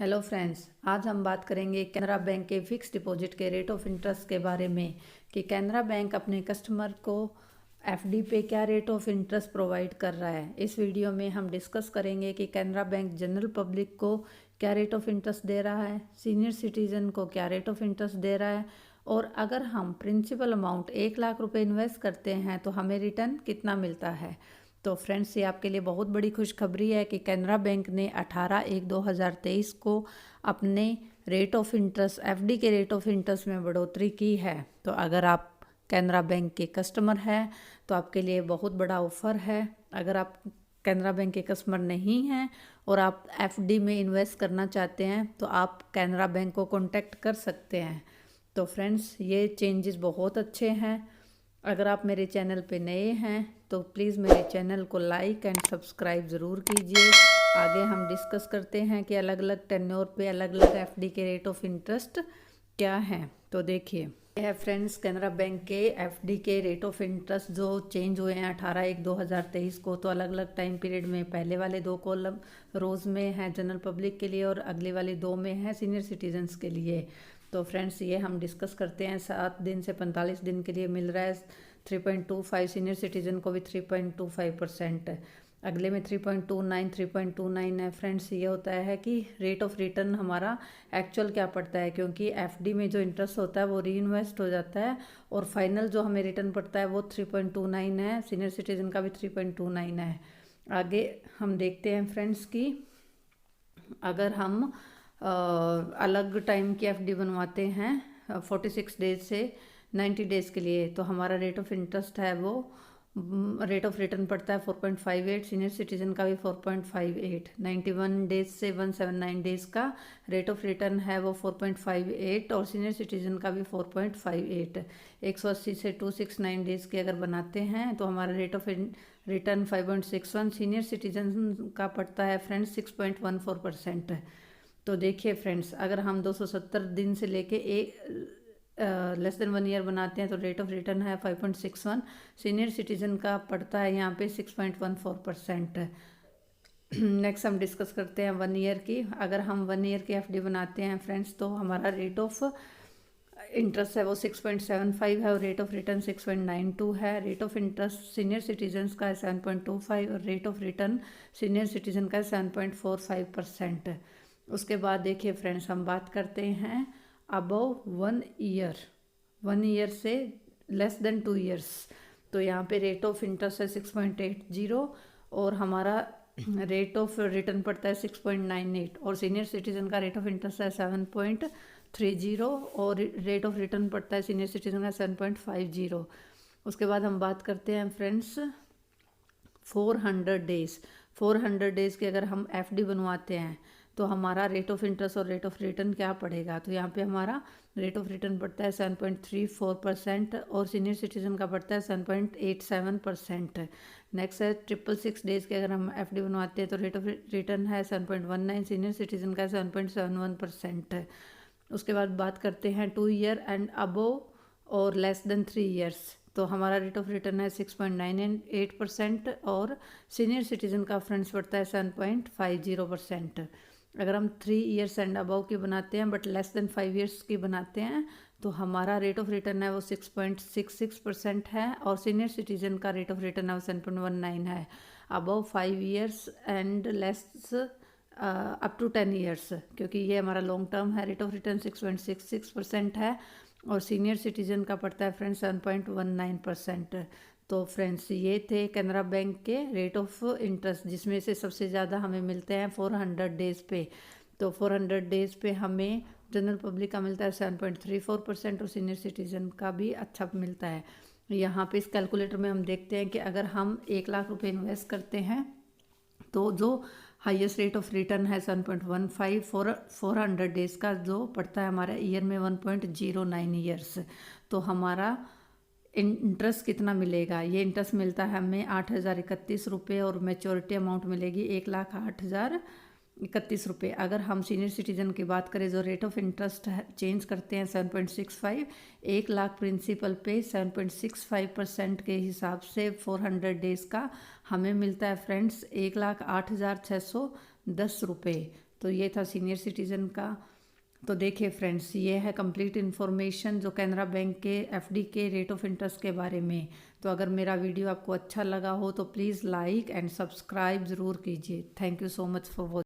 Hello friends, आज हम बात करेंगे कैनरा बैंक के फिक्स डिपॉजिट के रेट ऑफ इंटरेस्ट के बारे में कि कैनरा बैंक अपने कस्टमर को एफडी पे क्या रेट ऑफ इंटरेस्ट प्रोवाइड कर रहा है। इस वीडियो में हम डिस्कस करेंगे कि कैनरा बैंक जनरल पब्लिक को क्या रेट ऑफ इंटरेस्ट दे रहा है, सीनियर सिटीजन को क्या रेट ऑफ इंटरेस्ट दे रहा है, और अगर हम प्रिंसिपल अमाउंट 1 लाख रुपए इन्वेस्ट करते हैं तो हमें रिटर्न कितना मिलता है। तो फ्रेंड्स, ये आपके लिए बहुत बड़ी खुशखबरी है कि कैनरा बैंक ने 18/1/2023 को अपने रेट ऑफ इंटरेस्ट एफडी के रेट ऑफ इंटरेस्ट में बढ़ोतरी की है। तो अगर आप कैनरा बैंक के कस्टमर हैं तो आपके लिए बहुत बड़ा ऑफ़र है। अगर आप कैनरा बैंक के कस्टमर नहीं हैं और आप एफडी में इन्वेस्ट करना चाहते हैं तो आप कैनरा बैंक को कांटेक्ट कर सकते हैं। तो फ्रेंड्स, ये चेंजेस बहुत अच्छे हैं। अगर आप मेरे चैनल पे नए हैं तो प्लीज़ मेरे चैनल को लाइक एंड सब्सक्राइब ज़रूर कीजिए। आगे हम डिस्कस करते हैं कि अलग अलग टेन्योर पे अलग अलग एफडी के रेट ऑफ इंटरेस्ट क्या हैं। तो देखिए, ये है फ्रेंड्स कैनरा बैंक के एफडी के रेट ऑफ इंटरेस्ट जो चेंज हुए हैं 18/1/2023 को। तो अलग अलग टाइम पीरियड में पहले वाले 2 कॉलम रोज़ में है जनरल पब्लिक के लिए और अगले वाले 2 में है सीनियर सिटीजन्स के लिए। तो फ्रेंड्स, ये हम डिस्कस करते हैं। 7 दिन से 45 दिन के लिए मिल रहा है 3.25, सीनियर सिटीजन को भी 3.25%, अगले में 3.29 है। फ्रेंड्स, ये होता है कि रेट ऑफ रिटर्न हमारा एक्चुअल क्या पड़ता है, क्योंकि एफडी में जो इंटरेस्ट होता है वो री इन्वेस्ट हो जाता है और फाइनल जो हमें रिटर्न पड़ता है वो 3.29 है। सीनियर सिटीजन का भी 3.29 है। आगे हम देखते हैं फ्रेंड्स कि अगर हम अलग टाइम की एफडी बनवाते हैं 46 डेज से 90 डेज़ के लिए, तो हमारा रेट ऑफ इंटरेस्ट है वो रेट ऑफ रिटर्न पड़ता है 4.58, सीनियर सिटीजन का भी 4.58। 91 डेज से 179 डेज़ का रेट ऑफ रिटर्न है वो 4.58 और सीनियर सिटीजन का भी 4.58। 180 से 269 डेज़ के अगर बनाते हैं तो हमारा rate of return 5.61, senior citizen का पड़ता है फ्रेंड्स 6.14%। तो देखिए फ्रेंड्स, अगर हम 270 दिन से लेके लेस देन 1 ईयर बनाते हैं तो रेट ऑफ रिटर्न है 5.61, सीनियर सिटीजन का पड़ता है यहाँ पे 6.14%। नेक्स्ट हम डिस्कस करते हैं 1 ईयर की। अगर हम 1 ईयर की एफडी बनाते हैं फ्रेंड्स तो हमारा रेट ऑफ इंटरेस्ट है वो 6.75 है और रेट ऑफ रिटर्न 6.92 है। Rate of interest senior citizens का है 7.25 और rate of return senior citizen का है 7.45%। उसके बाद देखिए फ्रेंड्स, हम बात करते हैं अबव 1 ईयर से लेस देन 2 ईयर्स। तो यहाँ पे रेट ऑफ इंटरेस्ट है 6.80 और हमारा रेट ऑफ रिटर्न पड़ता है 6.98 और सीनियर सिटीजन का रेट ऑफ इंटरेस्ट है 7.30 और रेट ऑफ रिटर्न पड़ता है सीनियर सिटीजन का 7.50। उसके बाद हम बात करते हैं फ्रेंड्स 400 डेज़ के अगर हम एफडी बनवाते हैं तो हमारा रेट ऑफ इंटरेस्ट और रेट ऑफ रिटर्न क्या पड़ेगा। तो यहाँ पे हमारा रेट ऑफ रिटर्न पड़ता है 7.34% और सीनियर सिटीजन का पड़ता है 7.87%। नेक्स्ट है 666 डेज़ के अगर हम एफडी बनवाते हैं तो रेट ऑफ रिटर्न है 7.19, सीनियर सिटीजन का 7.71%। उसके बाद बात करते हैं 2 ईयर एंड अबव और लेस देन 3 ईयर्स। तो हमारा रेट ऑफ रिटर्न है 6.98% और सीनियर सिटीजन का फ्रेंड्स पड़ता है 7.50%। अगर हम 3 ईयर्स एंड अबव की बनाते हैं बट लेस देन 5 ईयर्स की बनाते हैं तो हमारा रेट ऑफ रिटर्न है वो 6.66% है और सीनियर सिटीजन का रेट ऑफ रिटर्न है वो 7.19 है। Above 5 years and less up to 10 years, क्योंकि ये हमारा लॉन्ग टर्म है, रेट ऑफ रिटर्न 6.66% है और सीनियर सिटीजन का पड़ता है फ्रेंड्स 7.19%। तो फ्रेंड्स, ये थे कैनरा बैंक के रेट ऑफ इंटरेस्ट, जिसमें से सबसे ज़्यादा हमें मिलते हैं 400 डेज़ पे। तो 400 डेज़ पे हमें जनरल पब्लिक का मिलता है 7.34% और सीनियर सिटीजन का भी अच्छा मिलता है। यहाँ पे इस कैलकुलेटर में हम देखते हैं कि अगर हम 1 लाख रुपए इन्वेस्ट करते हैं तो जो हाईएस्ट रेट ऑफ रिटर्न है 7.15 400 डेज़ का जो पड़ता है हमारा ईयर में 1.09 ईयर्स। तो हमारा इंटरेस्ट कितना मिलेगा, ये इंटरेस्ट मिलता है हमें 8,031 रुपये और मैच्योरिटी अमाउंट मिलेगी 1,08,031 रुपये। अगर हम सीनियर सिटीजन की बात करें जो रेट ऑफ इंटरेस्ट चेंज करते हैं 7.65, 1 लाख प्रिंसिपल पे 7.65% के हिसाब से 400 डेज़ का हमें मिलता है फ्रेंड्स 1,08,610 रुपये। तो ये था सीनियर सिटीज़न का। तो देखिए फ्रेंड्स, ये है कंप्लीट इन्फॉर्मेशन जो कैनरा बैंक के एफडी के रेट ऑफ इंटरेस्ट के बारे में। तो अगर मेरा वीडियो आपको अच्छा लगा हो तो प्लीज़ लाइक एंड सब्सक्राइब ज़रूर कीजिए। Thank you so much for watching.